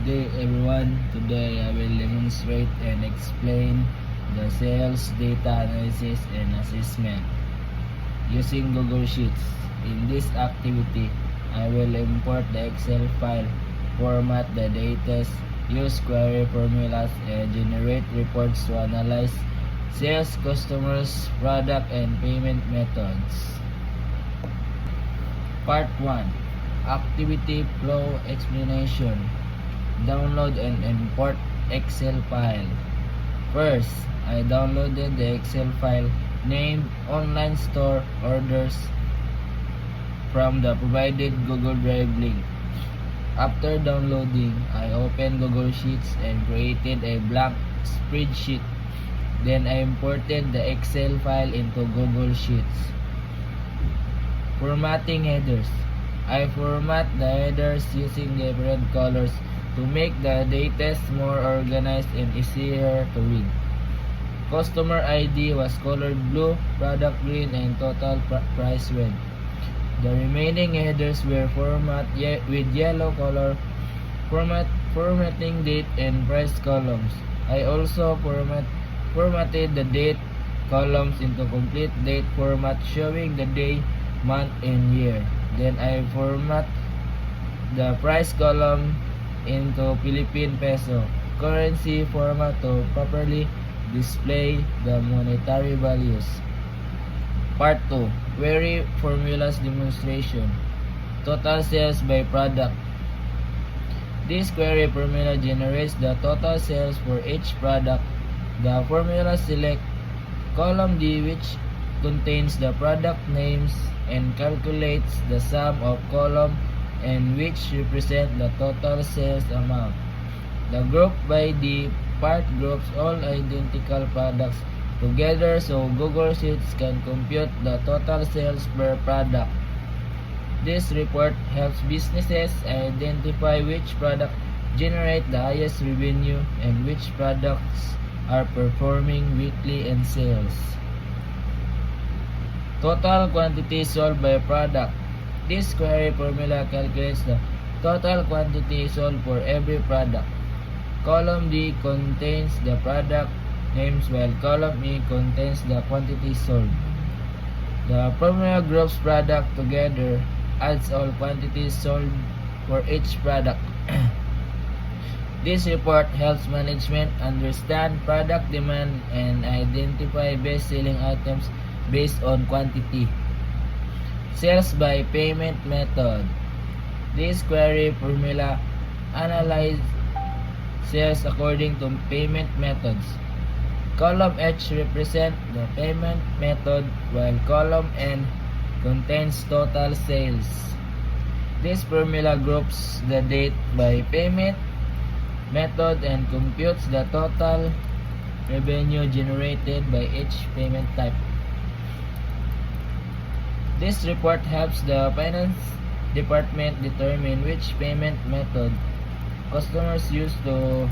day everyone. Today I will demonstrate and explain the sales data analysis and assessment using Google Sheets. In this activity, I will import the Excel file, format the data, use query formulas, and generate reports to analyze sales, customers, product, and payment methods. Part 1. Activity Flow Explanation. Download and import Excel file. First, I downloaded the Excel file named Online Store Orders from the provided Google Drive link. After downloading, I opened Google Sheets and created a blank spreadsheet. Then I imported the Excel file into Google Sheets. Formatting headers. I format the headers using different colors to make the data more organized and easier to read. Customer ID was colored blue, product green, and total price red. The remaining headers were formatted with yellow color, formatting date and price columns. I also formatted the date columns into complete date format showing the day, month, and year. Then I format the price column into Philippine peso currency format to properly display the monetary values. Part 2. Query formulas demonstration. Total sales by product. This query formula generates the total sales for each product. The formula select column D, which contains the product names, and calculates the sum of column and which represent the total sales amount. The group by D part groups all identical products together so Google Sheets can compute the total sales per product. This report helps businesses identify which product generate the highest revenue and which products are performing weakly in sales. Total quantity sold by product. This query formula calculates the total quantity sold for every product. Column D contains the product names while column E contains the quantity sold. The formula groups product together, adds all quantities sold for each product. This report helps management understand product demand and identify best-selling items based on quantity. Sales by payment method. This query formula analyzes sales according to payment methods. Column H represents the payment method while column N contains total sales. This formula groups the date by payment method and computes the total revenue generated by each payment type. This report helps the finance department determine which payment method customers use the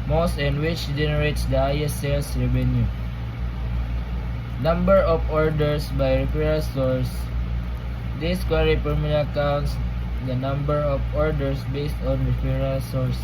most and which generates the highest sales revenue. Number of orders by referral source. This query formula counts the number of orders based on referral source.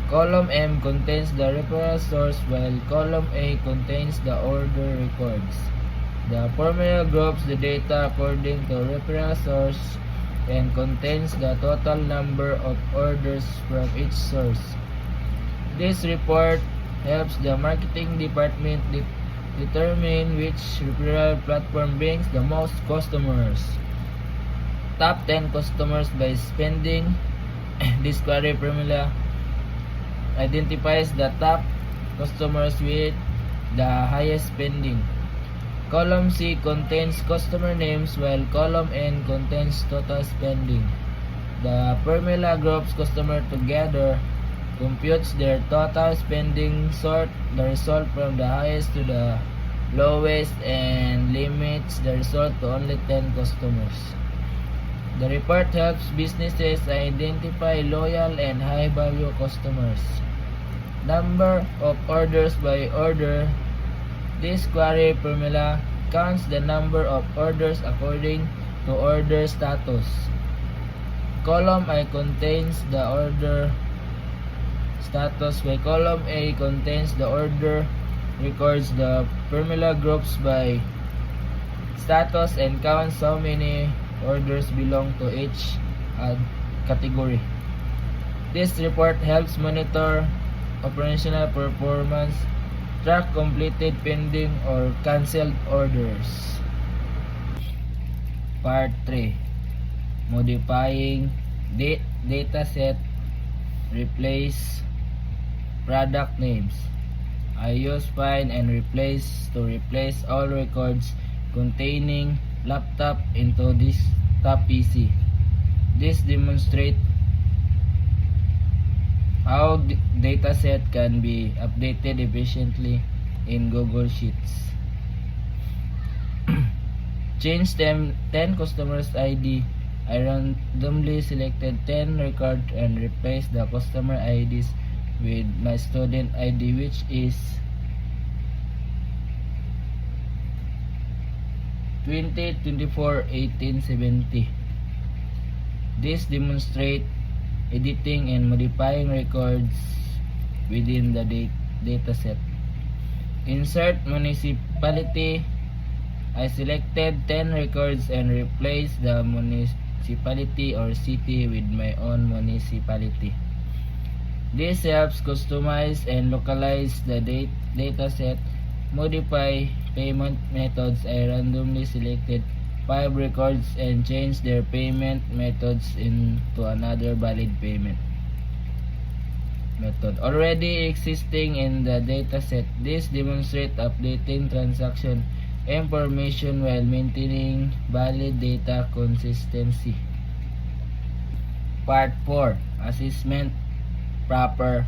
Column M contains the referral source while column A contains the order records. The formula groups the data according to referral source and contains the total number of orders from each source. This report helps the marketing department determine which referral platform brings the most customers. Top 10 customers by spending. This query formula identifies the top customers with the highest spending. Column C contains customer names while column N contains total spending. The formula groups customers together, computes their total spending, sort the result from the highest to the lowest, and limits the result to only 10 customers. The report helps businesses identify loyal and high-value customers. Number of orders by order. This query formula counts the number of orders according to order status. Column I contains the order status, while column A contains the order records. The formula groups by status and counts how many orders belong to each category. This report helps monitor operational performance, track completed, pending, or canceled orders. Part 3. Modifying dataset. Replace product names. I use find and replace to replace all records containing laptop into this top PC. This demonstrates how dataset can be updated efficiently in Google Sheets. Change 10 customers ID. I randomly selected 10 records and replaced the customer IDs with my student ID, which is 2024-1870. This demonstrates editing and modifying records within the dataset. Insert municipality. I selected 10 records and replaced the municipality or city with my own municipality. This helps customize and localize the dataset. Modify payment methods. I randomly selected 5 records and changed their payment methods into another valid payment method already existing in the dataset. This demonstrates updating transaction information while maintaining valid data consistency. Part 4. Assessment proper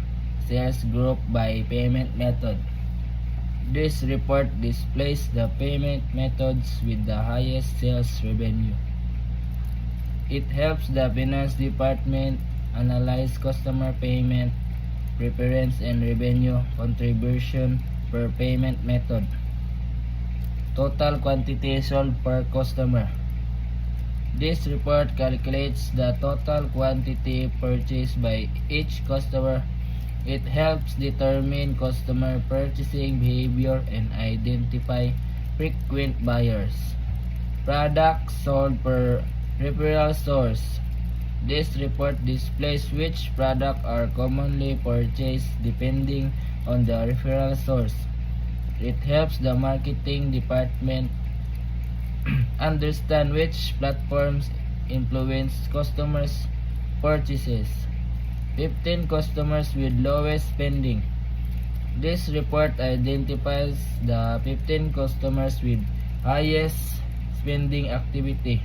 sales group by payment method. This report displays the payment methods with the highest sales revenue. It helps the finance department analyze customer payment preference and revenue contribution per payment method. Total quantity sold per customer. This report calculates the total quantity purchased by each customer. It helps determine customer purchasing behavior and identify frequent buyers. Products sold per referral source. This report displays which products are commonly purchased depending on the referral source. It helps the marketing department understand which platforms influence customers' purchases. 15 customers with lowest spending. This report identifies the 15 customers with highest spending activity.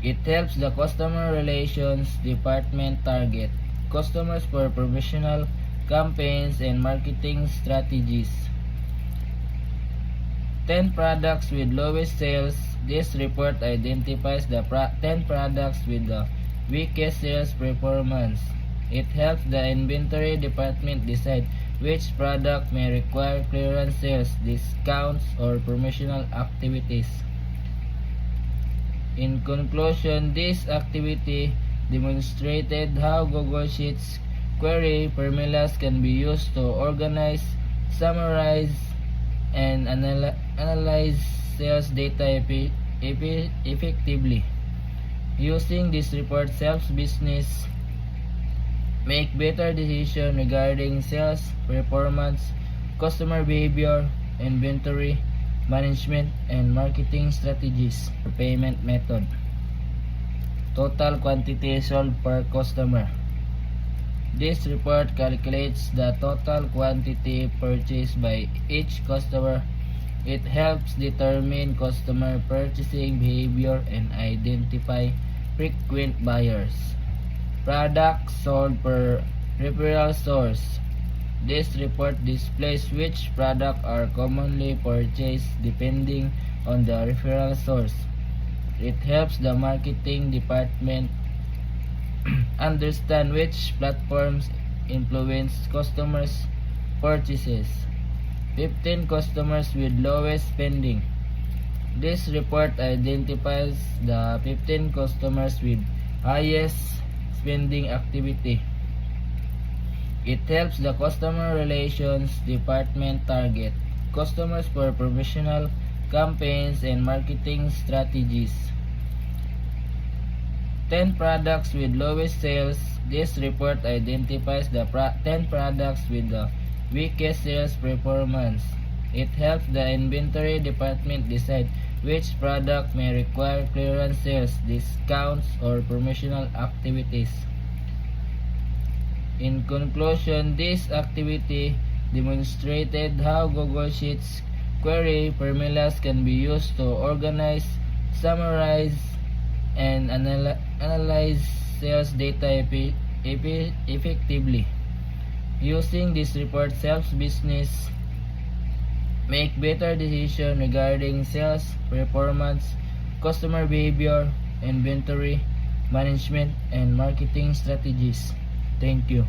It helps the customer relations department target customers for promotional campaigns and marketing strategies. 10 products with lowest sales. This report identifies the 10 products with the weakest sales performance. It helps the inventory department decide which product may require clearance sales, discounts, or promotional activities. In conclusion, this activity demonstrated how Google Sheets query formulas can be used to organize, summarize, and analyze sales data effectively. Using this report helps business make better decisions regarding sales performance, customer behavior, inventory management, and marketing strategies. Payment method. Total quantity sold per customer. This report calculates the total quantity purchased by each customer. It helps determine customer purchasing behavior and identify frequent buyers. Products sold per referral source. This report displays which products are commonly purchased depending on the referral source. It helps the marketing department understand which platforms influence customers' purchases. 15 customers with lowest spending. This report identifies the 15 customers with highest spending activity. It helps the customer relations department target customers for professional campaigns and marketing strategies. 10 products with lowest sales. This report identifies the 10 products with the weakest sales performance. It helps the inventory department decide which product may require clearance sales, discounts, or promotional activities. In conclusion, this activity demonstrated how Google Sheets query formulas can be used to organize, summarize, and analyze sales data effectively. Using this report helps business make better decisions regarding sales performance, customer behavior, inventory management, and marketing strategies. Thank you.